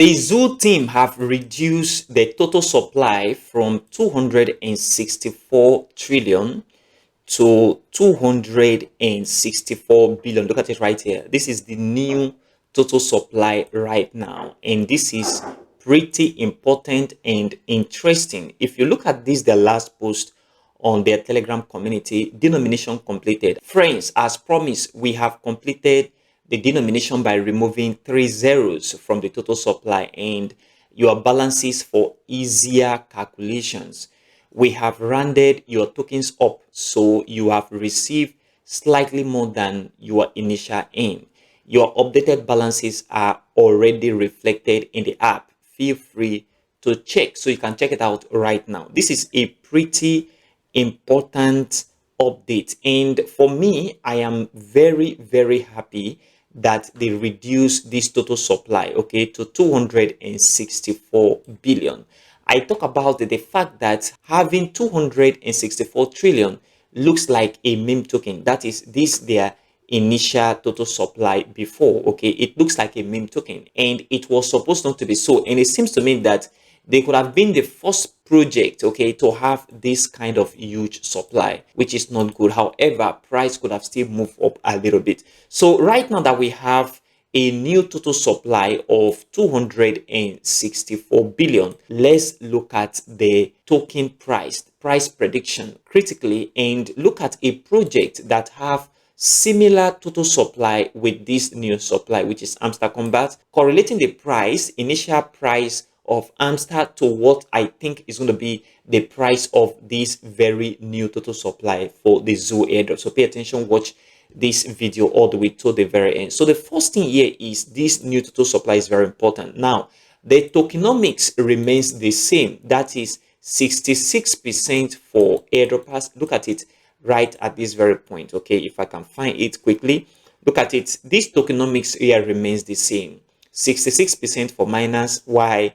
The Zoo team have reduced the total supply from 264 trillion to 264 billion. Look at it right here. This is the new total supply right now, and this is pretty important and interesting. If you look at this, the last post on their Telegram community, denomination completed. Friends, as promised, we have completed the denomination by removing 3 zeros from the total supply and your balances for easier calculations. We have rounded your tokens up, so you have received slightly more than your initial aim. Your updated balances are already reflected in the app. Feel free to check, so you can check it out right now. This is a pretty important update, and for me, I am very happy that they reduced this total supply, okay, to 264 billion. I talk about the fact that having 264 trillion looks like a meme token. That is this their initial total supply before, okay. It looks like a meme token, and it was supposed not to be so. And it seems to me that they could have been the first project, okay, to have this kind of huge supply, which is not good. However, price could have still moved up a little bit. So right now that we have a new total supply of 264 billion, let's look at the token price prediction critically and look at a project that have similar total supply with this new supply, which is Hamster Combat, correlating the initial price of Hamster to what I think is going to be the price of this very new total supply for the Zoo airdrop. So pay attention, watch this video all the way to the very end. So the first thing here is this new total supply is very important. Now, the tokenomics remains the same. That is 66% for airdroppers. Look at it right at this very point. Okay, if I can find it quickly, look at it. This tokenomics here remains the same. 66% for miners, while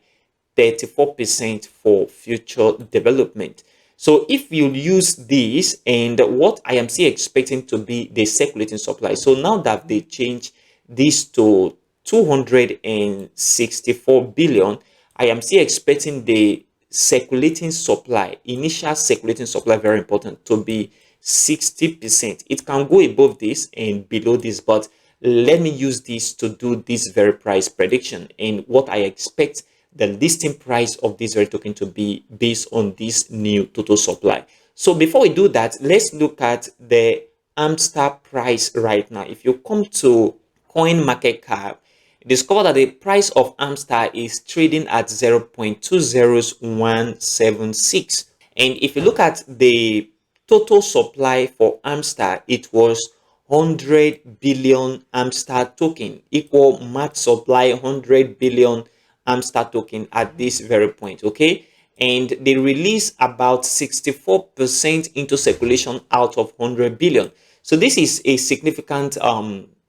34% for future development. So if you use this, and what I am still expecting to be the circulating supply. So now that they changed this to 264 billion, I am still expecting the circulating supply, initial circulating supply, very important, to be 60%. It can go above this and below this, but let me use this to do this very price prediction and what I expect the listing price of this very token to be based on this new total supply. So before we do that, let's look at the Hamster price right now. If you come to coin market cap, discover that the price of Hamster is trading at 0.20176. And if you look at the total supply for Hamster, it was 100 billion Hamster token, equal max supply 100 billion Hamster token at this very point, okay. And they release about 64% into circulation out of 100 billion. So this is a significant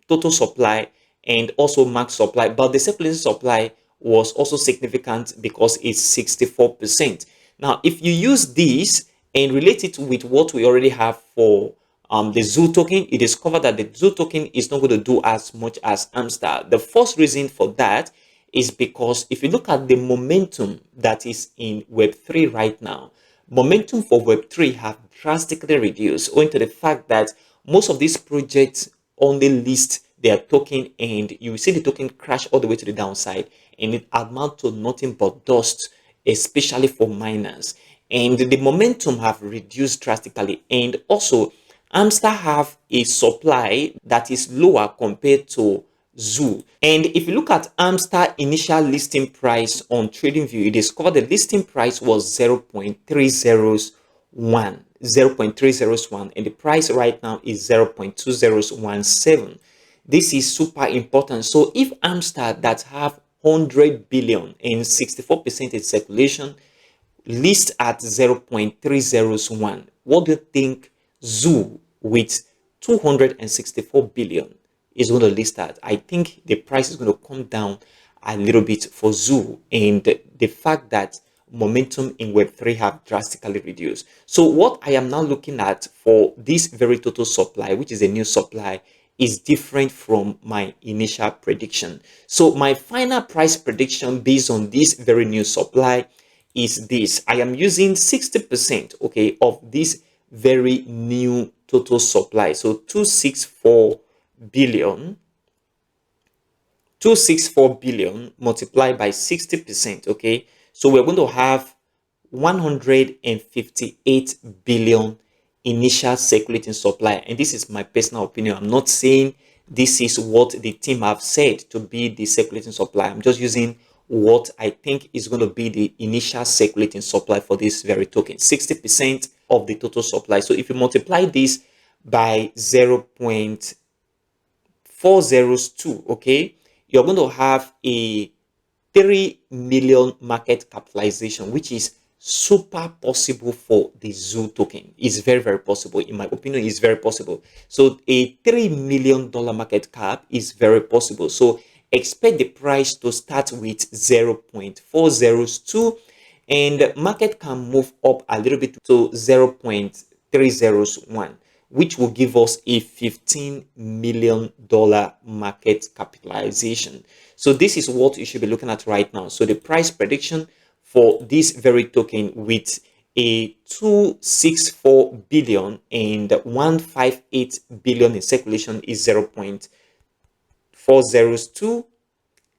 total supply and also max supply, but the circulation supply was also significant because it's 64%. Now, if you use this and relate it with what we already have for the Zoo token, you discover that the Zoo token is not going to do as much as Hamster. The first reason for that is because if you look at the momentum that is in Web3 right now, momentum for Web3 have drastically reduced owing to the fact that most of these projects only list their token and you see the token crash all the way to the downside and it amounts to nothing but dust, especially for miners. And the momentum have reduced drastically, and also Hamster have a supply that is lower compared to Zoo. And if you look at Hamster initial listing price on TradingView, you discover the listing price was 0.301, and the price right now is 0.2017. This is super important. So if Hamster that have 100 billion and 64% in circulation list at 0.301, what do you think Zoo with 264 billion is going to list at? I think the price is going to come down a little bit for Zoo, and the fact that momentum in Web3 have drastically reduced. So what I am now looking at for this very total supply, which is a new supply, is different from my initial prediction. So my final price prediction based on this very new supply is this. I am using 60%, okay, of this very new total supply. So 264 billion 264 billion multiplied by 60%, okay? So we're going to have 158 billion initial circulating supply. And this is my personal opinion. I'm not saying this is what the team have said to be the circulating supply. I'm just using what I think is going to be the initial circulating supply for this very token, 60% of the total supply. So if you multiply this by 0.402, okay, you're going to have a 3 million market capitalization, which is super possible for the zoo token. It's very, very possible. In my opinion, it's very possible. So a $3 million market cap is very possible. So expect the price to start with 0.402, and market can move up a little bit to 0.301, which will give us a $15 million market capitalization. So this is what you should be looking at right now. So the price prediction for this very token with a 264 billion and 158 billion in circulation is 0.402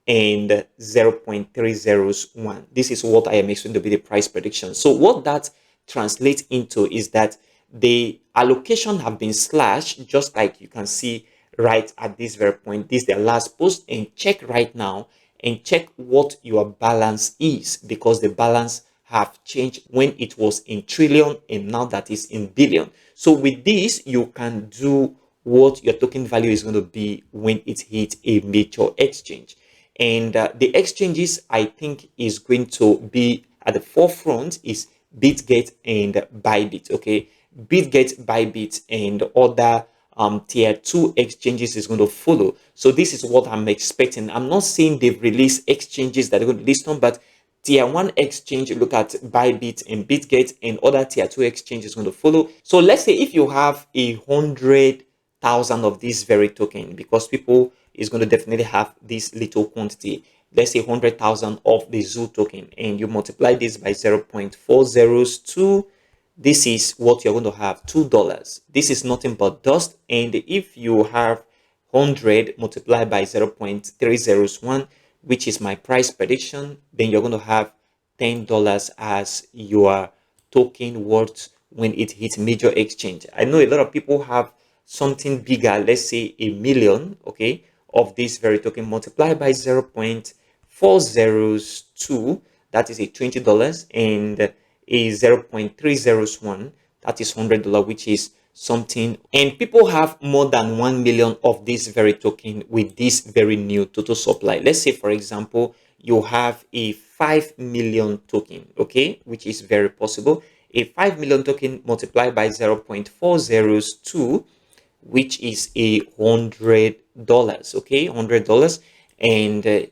and 0.301. This is what I am expecting to be the price prediction. So what that translates into is that the allocation have been slashed, just like you can see right at this very point. This is their last post, and check right now and check what your balance is, because the balance have changed when it was in trillion and now that is in billion. So with this, you can do what your token value is going to be when it hits a major exchange. And the exchanges I think is going to be at the forefront is BitGet and Bybit. Okay, BitGet, Bybit, and other tier 2 exchanges is going to follow. So this is what I'm expecting. I'm not saying they've released exchanges that are going to list on, but tier 1 exchange, look at Bybit and BitGet, and other tier 2 exchanges going to follow. So let's say if you have 100,000 of this very token, because people is going to definitely have this little quantity, let's say 100,000 of the zoo token, and you multiply this by 0.402, this is what you're going to have, $2. This is nothing but dust. And if you have 100 multiplied by 0.301, which is my price prediction, then you're going to have $10 as your token worth when it hits major exchange. I know a lot of people have something bigger, let's say a million, okay, of this very token multiplied by 0.402, that is a $20, and a 0.301, that is $100, which is something. And people have more than 1 million of this very token with this very new total supply. Let's say, for example, you have a 5 million token, okay, which is very possible. A 5 million token multiplied by 0.402, which is a $100, okay, $100, and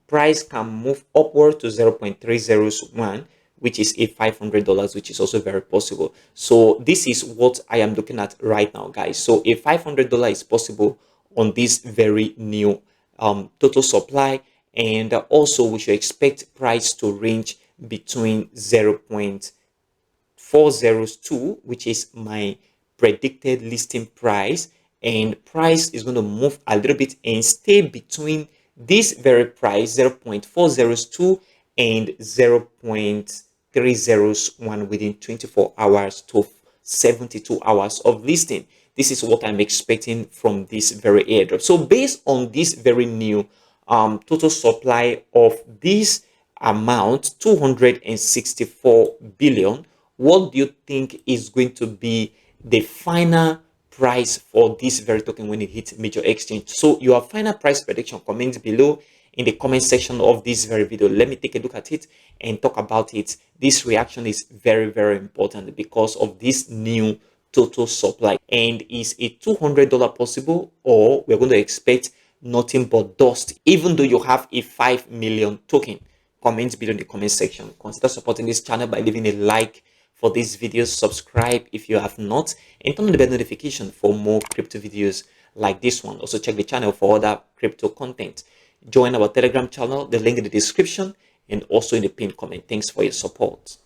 price can move upward to 0.301, which is a $500, which is also very possible. So this is what I am looking at right now, guys. So a $500 is possible on this very new total supply, and also we should expect price to range between 0.402, which is my predicted listing price, and price is going to move a little bit and stay between this very price 0.402 and 0.301 within 24 hours to 72 hours of listing. This is what I'm expecting from this very airdrop. So based on this very new total supply of this amount, 264 billion, what do you think is going to be the final price for this very token when it hits major exchange? So your final price prediction, comment below in the comment section of this very video. Let me take a look at it and talk about it. This reaction is very, very important because of this new total supply. And is a $200 possible, or we're going to expect nothing but dust, even though you have a 5 million token? Comment below in the comment section. Consider supporting this channel by leaving a like for this video, subscribe if you have not, and turn on the bell notification for more crypto videos like this one. Also check the channel for other crypto content. Join our Telegram channel, the link in the description and also in the pinned comment. Thanks for your support.